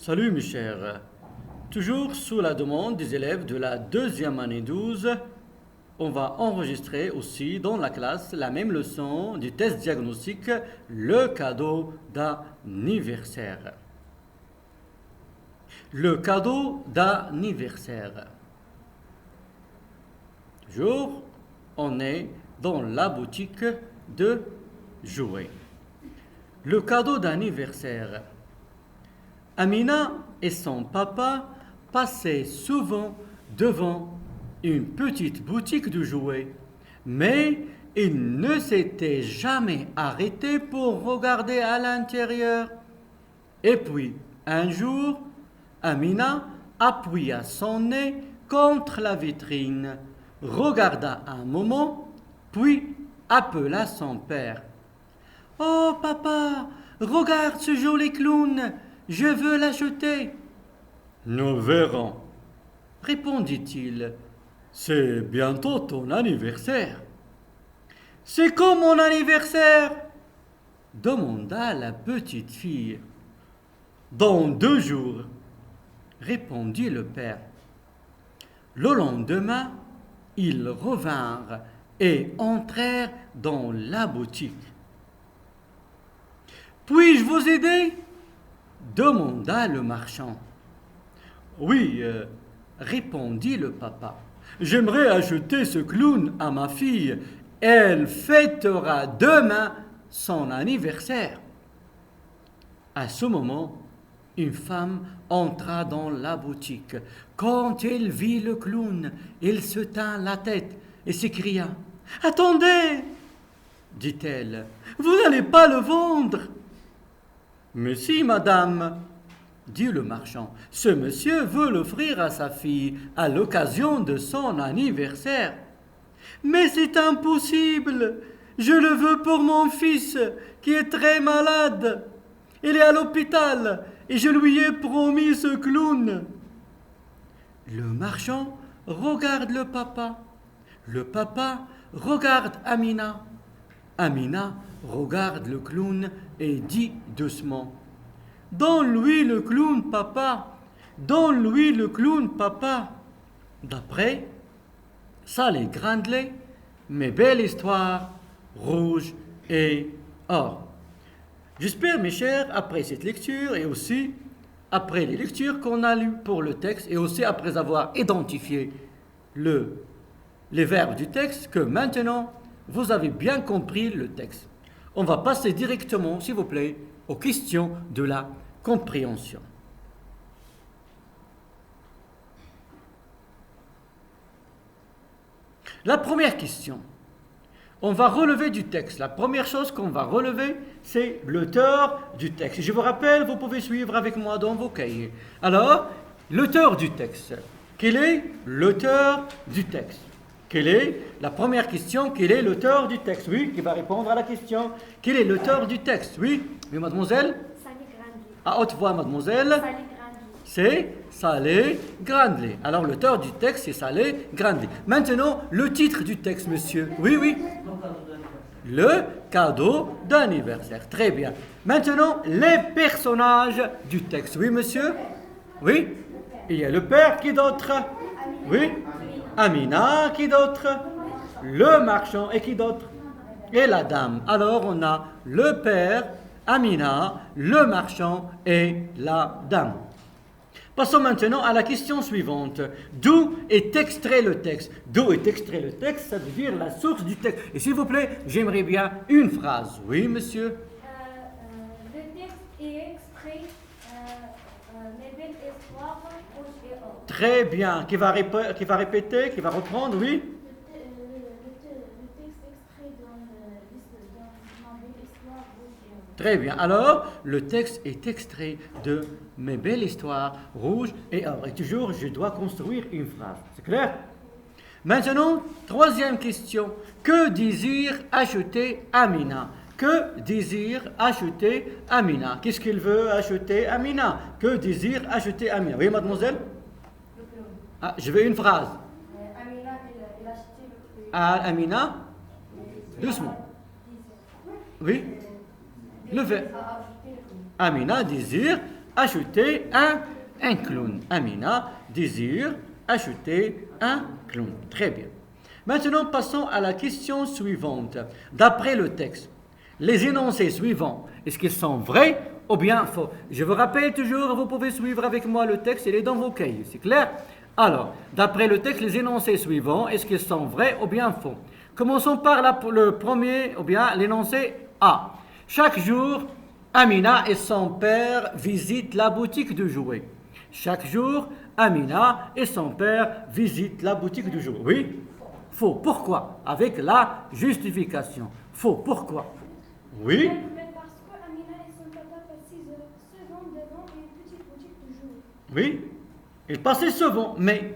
Salut mes chers. Toujours sous la demande des élèves de la deuxième année 12, on va enregistrer aussi dans la classe la même leçon du test diagnostique, le cadeau d'anniversaire. Le cadeau d'anniversaire. Toujours, on est dans la boutique de jouets. Le cadeau d'anniversaire. Amina et son papa passaient souvent devant une petite boutique de jouets, mais ils ne s'étaient jamais arrêtés pour regarder à l'intérieur. Et puis, un jour, Amina appuya son nez contre la vitrine, regarda un moment, puis appela son père. « Oh papa, regarde ce joli clown, je veux l'acheter. »« Nous verrons, » répondit-il. « C'est bientôt ton anniversaire. »« C'est quand mon anniversaire ?» demanda la petite fille. « Dans 2 jours, » répondit le père. Le lendemain, ils revinrent et entrèrent dans la boutique. « Puis-je vous aider ?» demanda le marchand. « Oui, répondit le papa. J'aimerais acheter ce clown à ma fille. Elle fêtera demain son anniversaire. » À ce moment, une femme entra dans la boutique. Quand elle vit le clown, elle se tint la tête et s'écria. « Attendez !» dit-elle. « Vous n'allez pas le vendre !»« Mais si, madame !» dit le marchand. « Ce monsieur veut l'offrir à sa fille à l'occasion de son anniversaire. »« Mais c'est impossible. Je le veux pour mon fils qui est très malade. Il est à l'hôpital et je lui ai promis ce clown. » Le marchand regarde le papa. Le papa regarde Amina. Amina regarde le clown et dit doucement. « Donne-lui le clown, papa. Donne-lui le clown, papa. » D'après Salé Grandelet, mes belles histoires, rouge et or. J'espère, mes chers, après cette lecture et aussi après les lectures qu'on a lues pour le texte et aussi après avoir identifié les verbes du texte, que maintenant vous avez bien compris le texte. On va passer directement, s'il vous plaît, aux questions de la compréhension. La première question, on va relever du texte. La première chose qu'on va relever, c'est l'auteur du texte. Je vous rappelle, vous pouvez suivre avec moi dans vos cahiers. Alors, l'auteur du texte. Quel est l'auteur du texte? Quelle est la première question? Quel est l'auteur du texte? Oui, qui va répondre à la question. Quel est l'auteur du texte? Oui, mais mademoiselle? Salé Grandelet. À haute voix, mademoiselle. Salé Grandelet. C'est Salé Grandelet. Alors, l'auteur du texte, c'est Salé Grandelet. Maintenant, le titre du texte, monsieur. Oui, oui. Le cadeau d'anniversaire. Très bien. Maintenant, les personnages du texte. Oui, monsieur? Oui. Il y a le père, qui d'autre? Oui. Amina, qui d'autre? Le marchand, et qui d'autre? Et la dame. Alors, on a le père, Amina, le marchand et la dame. Passons maintenant à la question suivante. D'où est extrait le texte? D'où est extrait le texte? Ça veut dire la source du texte. Et s'il vous plaît, j'aimerais bien une phrase. Oui, monsieur? Le texte est extrait mes belles histoires, rouge et or. Très bien. Qui va répéter? Qui va reprendre? Oui? Le texte extrait dans ma belle histoire, rouge et or. Très bien. Alors, le texte est extrait de mes belles histoires, rouge et or. Et toujours, je dois construire une phrase. C'est clair? Maintenant, troisième question. Que désire acheter Amina? Que désire acheter Amina? Qu'est-ce qu'il veut acheter Amina? Que désire acheter Amina? Oui, mademoiselle? Le clown. Ah, je veux une phrase. Amina, elle a acheté le clown. Ah, Amina? Doucement. Oui? Le verbe. A acheté le clown. Amina désire acheter un clown. Amina désire acheter un clown. Très bien. Maintenant, passons à la question suivante. D'après le texte, les énoncés suivants, est-ce qu'ils sont vrais ou bien faux? Je vous rappelle toujours, vous pouvez suivre avec moi le texte, il est dans vos cahiers, c'est clair? Alors, d'après le texte, les énoncés suivants, est-ce qu'ils sont vrais ou bien faux? Commençons par le premier, ou bien l'énoncé A. Chaque jour, Amina et son père visitent la boutique de jouets. Chaque jour, Amina et son père visitent la boutique de jouets. Oui? Faux. Pourquoi? Avec la justification. Faux. Pourquoi? Oui? Mais parce que Amina et son papa passaient souvent devant une petite boutique de jouets. Oui? Il passait souvent, mais...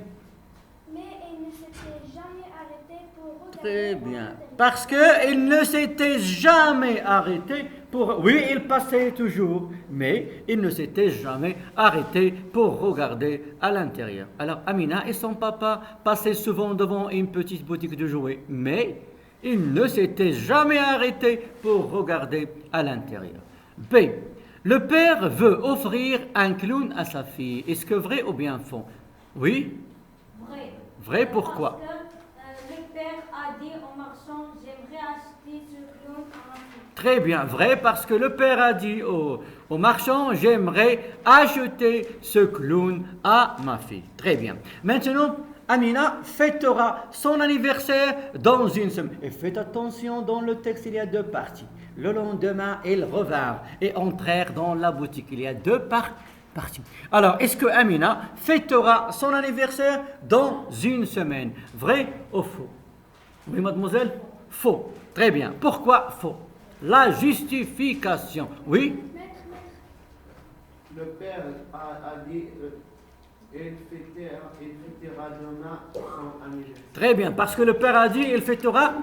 Mais ils ne s'étaient jamais arrêtés pour regarder. Très bien. Parce qu'il ne s'était jamais arrêté pour... Oui, il passait toujours, mais il ne s'était jamais arrêté pour regarder à l'intérieur. Alors, Amina et son papa passaient souvent devant une petite boutique de jouets, mais il ne s'était jamais arrêté pour regarder à l'intérieur. B. Le père veut offrir un clown à sa fille. Est-ce que vrai ou bien faux? Oui? Vrai. Vrai, pourquoi? Parce que le père a dit au marchand, j'aimerais acheter ce clown à ma fille. Très bien, vrai, parce que le père a dit au marchand, j'aimerais acheter ce clown à ma fille. Très bien. Maintenant, Amina fêtera son anniversaire dans une semaine. Et faites attention, dans le texte, il y a deux parties. Le lendemain, ils revinrent et entrèrent dans la boutique. Il y a deux parties. Alors, est-ce que Amina fêtera son anniversaire dans une semaine? Vrai ou faux? Oui, mademoiselle? Faux. Très bien. Pourquoi faux? La justification. Oui? Le père a dit il fêtera demain son anniversaire. Très bien, parce que le père a dit il fêtera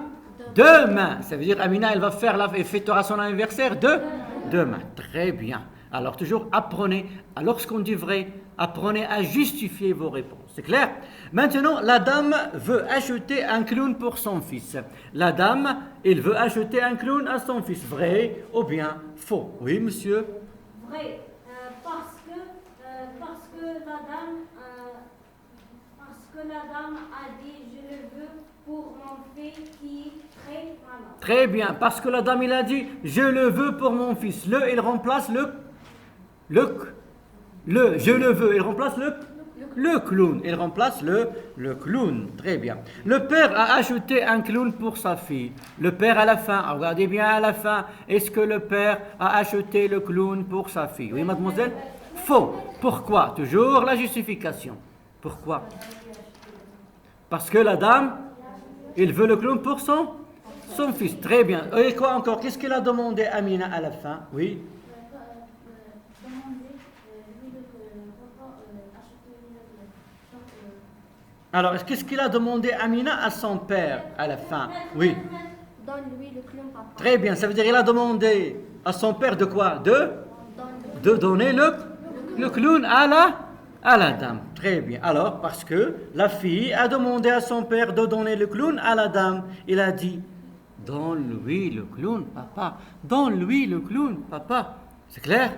demain. Ça veut dire Amina, elle fêtera son anniversaire demain. Très bien. Alors toujours apprenez, lorsqu'on dit vrai, apprenez à justifier vos réponses. C'est clair? Maintenant, la dame veut acheter un clown pour son fils. La dame, elle veut acheter un clown à son fils. Vrai ou bien faux? Oui, monsieur? Vrai. Parce que la dame a dit je le veux pour mon fils qui est très malade. Très bien, parce que la dame, il a dit je le veux pour mon fils. Il remplace je le veux, il remplace le clown. Il remplace le clown. Très bien. Le père a acheté un clown pour sa fille. Le père à la fin, regardez bien à la fin, est-ce que le père a acheté le clown pour sa fille? Oui, mademoiselle? Faux. Pourquoi? Toujours la justification. Pourquoi? Parce que la dame, il veut le clown pour son fils. Très bien. Et quoi encore? Qu'est-ce qu'il a demandé à Amina à la fin? Oui? Alors, qu'est-ce qu'il a demandé Amina à son père à la fin? Oui. Donne-lui le clown, papa. Très bien. Ça veut dire qu'il a demandé à son père de quoi? De donner le clown à la dame. Très bien. Alors, parce que la fille a demandé à son père de donner le clown à la dame. Il a dit, donne-lui le clown, papa. Donne-lui le clown, papa. C'est clair?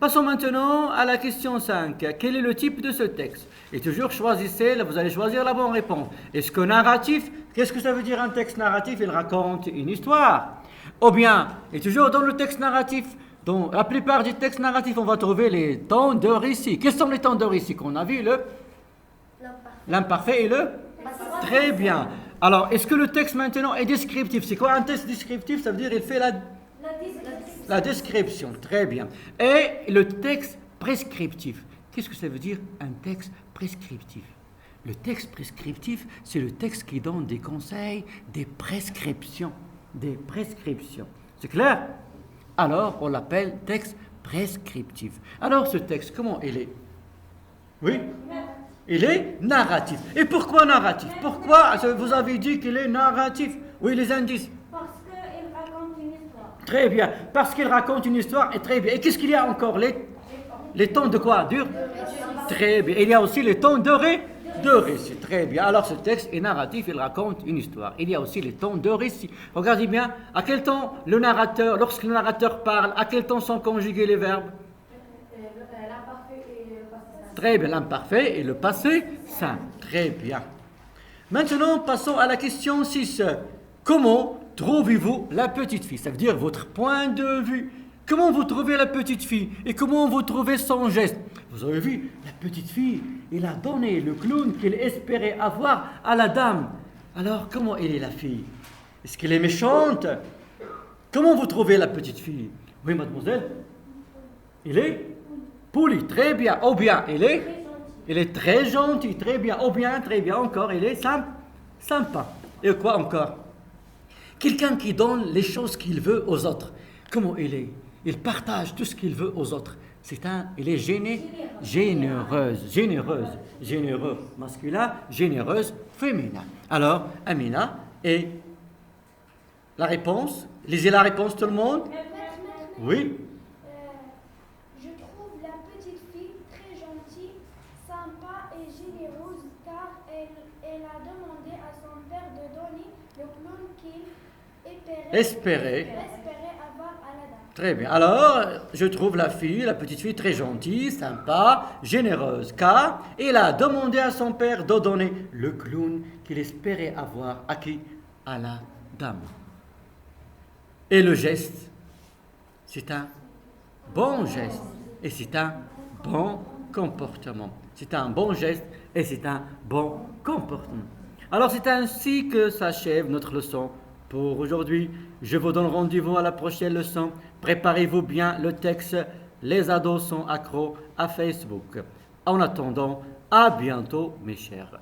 Passons maintenant à la question 5. Quel est le type de ce texte? Et toujours choisissez, vous allez choisir la bonne réponse. Est-ce que narratif? Qu'est-ce que ça veut dire un texte narratif? Il raconte une histoire. Ou bien, et toujours dans le texte narratif, dans la plupart des textes narratifs, on va trouver les temps de récit. Quels sont les temps de récit qu'on a vu? L'imparfait et le? Très bien. Alors, est-ce que le texte maintenant est descriptif? C'est quoi un texte descriptif? Ça veut dire qu'il fait la description. Très bien. Et le texte prescriptif. Qu'est-ce que ça veut dire un texte prescriptif? Le texte prescriptif, c'est le texte qui donne des conseils, des prescriptions. Des prescriptions. C'est clair? Alors, on l'appelle texte prescriptif. Alors, ce texte, comment il est? Oui? Il est narratif. Et pourquoi narratif? Pourquoi vous avez dit qu'il est narratif? Oui, les indices. Parce qu'il raconte une histoire. Très bien. Parce qu'il raconte une histoire, et très bien. Et qu'est-ce qu'il y a encore? Les temps de quoi? Très bien. Il y a aussi les temps de récit. Très bien. Alors ce texte est narratif, il raconte une histoire. Il y a aussi les temps de récit. Regardez bien, à quel temps lorsque le narrateur parle, à quel temps sont conjugués les verbes? Très bien, l'imparfait et le passé simple. Très bien. Maintenant, passons à la question 6. Comment trouvez-vous la petite fille? Ça veut dire votre point de vue. Comment vous trouvez la petite fille? Et comment vous trouvez son geste? Vous avez vu, la petite fille, il a donné le clown qu'il espérait avoir à la dame. Alors, comment elle est la fille? Est-ce qu'elle est méchante? Comment vous trouvez la petite fille? Oui, mademoiselle? Elle est polie, très bien. Ou bien, elle est très gentille, très bien. Ou bien, très bien encore, elle est sympa. Et quoi encore? Quelqu'un qui donne les choses qu'il veut aux autres. Comment il est? Il partage tout ce qu'il veut aux autres. Il est généreux masculin, généreuse féminin. Alors, Amina, et la réponse? Lisez la réponse tout le monde. Oui. Je trouve la petite fille très gentille, sympa et généreuse car elle a demandé à son père de donner le clown qu'il espérait avoir à la dame. Très bien. Alors, je trouve la petite fille très gentille, sympa, généreuse car elle a demandé à son père de donner le clown qu'il espérait avoir à qui? À la dame. Et le geste, c'est un bon geste et c'est un bon comportement. C'est un bon geste et c'est un bon comportement. Alors c'est ainsi que s'achève notre leçon pour aujourd'hui. Je vous donne rendez-vous à la prochaine leçon. Préparez-vous bien le texte. Les ados sont accros à Facebook. En attendant, à bientôt mes chers.